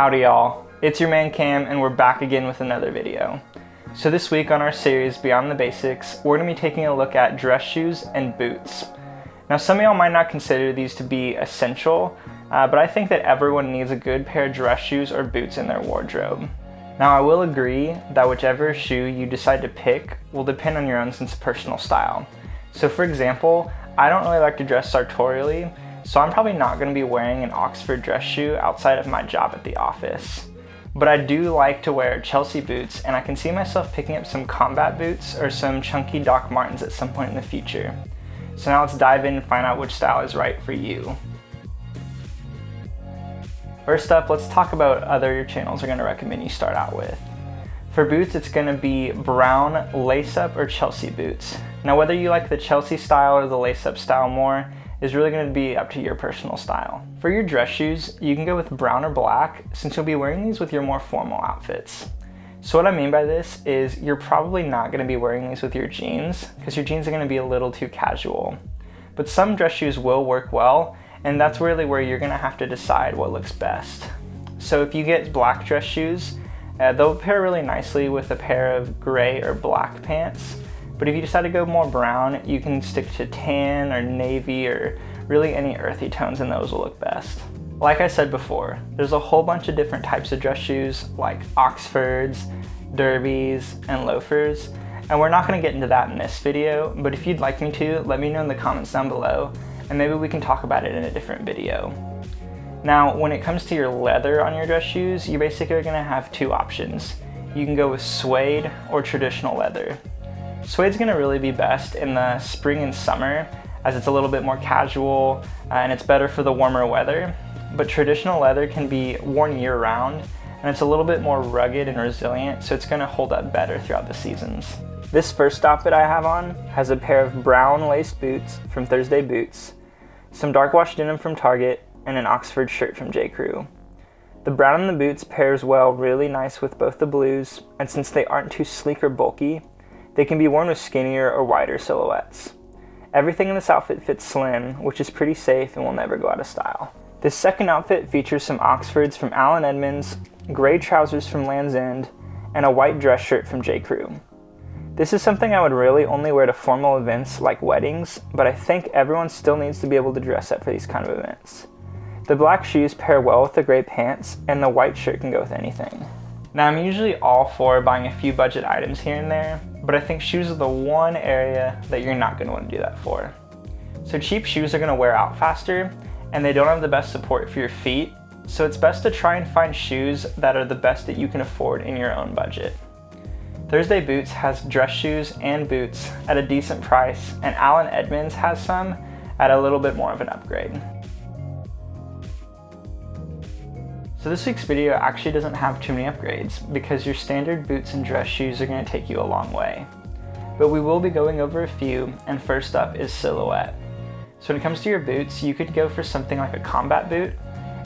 Howdy y'all, it's your man Cam and we're back again with another video. So this week on our series Beyond the Basics, we're going to be taking a look at dress shoes and boots. Now some of y'all might not consider these to be essential, but I think that everyone needs a good pair of dress shoes or boots in their wardrobe. Now I will agree that whichever shoe you decide to pick will depend on your own sense of personal style. So for example, I don't really like to dress sartorially, so I'm probably not going to be wearing an Oxford dress shoe outside of my job at the office. But I do like to wear Chelsea boots, and I can see myself picking up some combat boots or some chunky Doc Martens at some point in the future. So now let's dive in and find out which style is right for you. First up, let's talk about other channels are going to recommend you start out with. For boots, it's going to be brown lace-up or Chelsea boots. Now whether you like the Chelsea style or the lace-up style more is really going to be up to your personal style. For your dress shoes, you can go with brown or black since you'll be wearing these with your more formal outfits. So what I mean by this is you're probably not going to be wearing these with your jeans because your jeans are going to be a little too casual. But some dress shoes will work well, and that's really where you're going to have to decide what looks best. So if you get black dress shoes, they'll pair really nicely with a pair of gray or black pants. But if you decide to go more brown, you can stick to tan or navy or really any earthy tones, and those will look best. Like I said before, there's a whole bunch of different types of dress shoes like Oxfords, derbies, and loafers. And we're not going to get into that in this video, but if you'd like me to, let me know in the comments down below, and maybe we can talk about it in a different video. Now, when it comes to your leather on your dress shoes, you basically are going to have two options. You can go with suede or traditional leather. Suede's going to really be best in the spring and summer as it's a little bit more casual and it's better for the warmer weather, but traditional leather can be worn year-round and it's a little bit more rugged and resilient, so it's going to hold up better throughout the seasons. This first outfit I have on has a pair of brown laced boots from Thursday Boots, some dark wash denim from Target, and an Oxford shirt from J. Crew. The brown in the boots pairs well really nice with both the blues, and since they aren't too sleek or bulky, they can be worn with skinnier or wider silhouettes. Everything in this outfit fits slim, which is pretty safe and will never go out of style. This second outfit features some Oxfords from Allen Edmonds, gray trousers from Land's End, and a white dress shirt from J. Crew. This is something I would really only wear to formal events like weddings, but I think everyone still needs to be able to dress up for these kind of events. The black shoes pair well with the gray pants, and the white shirt can go with anything. Now I'm usually all for buying a few budget items here and there, but I think shoes are the one area that you're not going to want to do that for. So cheap shoes are going to wear out faster, and they don't have the best support for your feet, so it's best to try and find shoes that are the best that you can afford in your own budget. Thursday Boots has dress shoes and boots at a decent price, and Allen Edmonds has some at a little bit more of an upgrade. So this week's video actually doesn't have too many upgrades because your standard boots and dress shoes are going to take you a long way. But we will be going over a few, and first up is silhouette. So when it comes to your boots, you could go for something like a combat boot,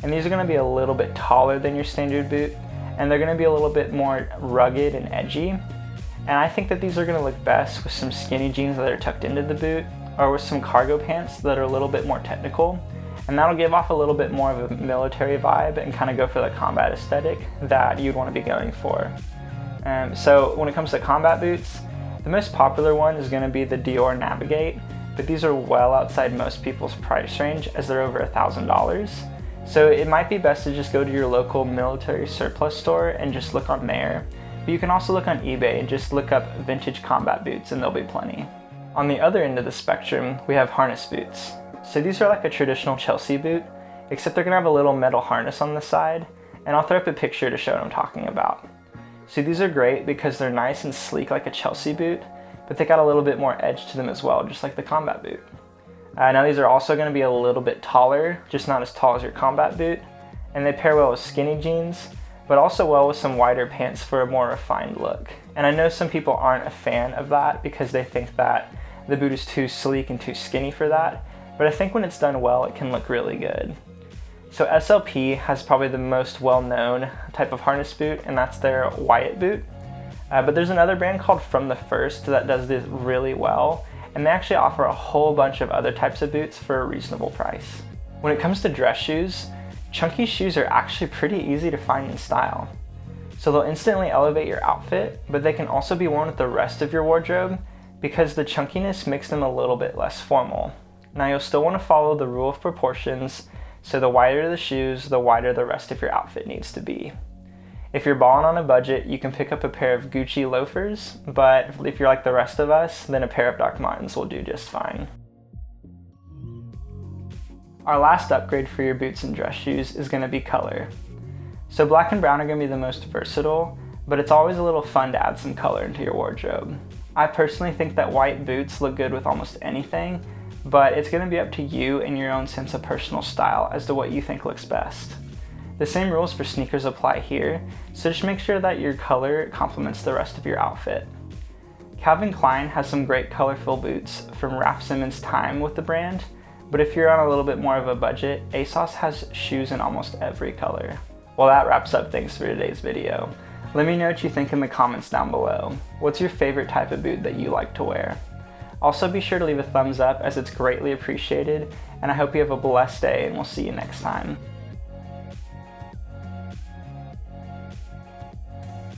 and these are going to be a little bit taller than your standard boot, and they're going to be a little bit more rugged and edgy. And I think that these are going to look best with some skinny jeans that are tucked into the boot, or with some cargo pants that are a little bit more technical. And that'll give off a little bit more of a military vibe and kind of go for the combat aesthetic that you'd want to be going for. So when it comes to combat boots, the most popular one is going to be the Dior Navigate, but these are well outside most people's price range as they're over $1,000. So it might be best to just go to your local military surplus store and just look on there. But you can also look on eBay and just look up vintage combat boots and there'll be plenty. On the other end of the spectrum, we have harness boots. So these are like a traditional Chelsea boot, except they're going to have a little metal harness on the side, and I'll throw up a picture to show what I'm talking about. So these are great because they're nice and sleek like a Chelsea boot, but they got a little bit more edge to them as well, just like the combat boot. Now these are also going to be a little bit taller, just not as tall as your combat boot, and they pair well with skinny jeans, but also well with some wider pants for a more refined look. And I know some people aren't a fan of that because they think that the boot is too sleek and too skinny for that, but I think when it's done well, it can look really good. So SLP has probably the most well-known type of harness boot, and that's their Wyatt boot. But there's another brand called From the First that does this really well, and they actually offer a whole bunch of other types of boots for a reasonable price. When it comes to dress shoes, Chunky shoes are actually pretty easy to find in style. So they'll instantly elevate your outfit, but they can also be worn with the rest of your wardrobe because the chunkiness makes them a little bit less formal. Now you'll still want to follow the rule of proportions, so the wider the shoes, the wider the rest of your outfit needs to be. If you're balling on a budget, you can pick up a pair of Gucci loafers, but if you're like the rest of us, then a pair of Doc Martens will do just fine. Our last upgrade for your boots and dress shoes is going to be color. So black and brown are going to be the most versatile, but it's always a little fun to add some color into your wardrobe. I personally think that white boots look good with almost anything, but it's going to be up to you and your own sense of personal style as to what you think looks best. The same rules for sneakers apply here, so just make sure that your color complements the rest of your outfit. Calvin Klein has some great colorful boots from Raf Simons' time with the brand, but if you're on a little bit more of a budget, ASOS has shoes in almost every color. Well, that wraps up things for today's video. Let me know what you think in the comments down below. What's your favorite type of boot that you like to wear? Also be sure to leave a thumbs up as it's greatly appreciated, and I hope you have a blessed day and we'll see you next time.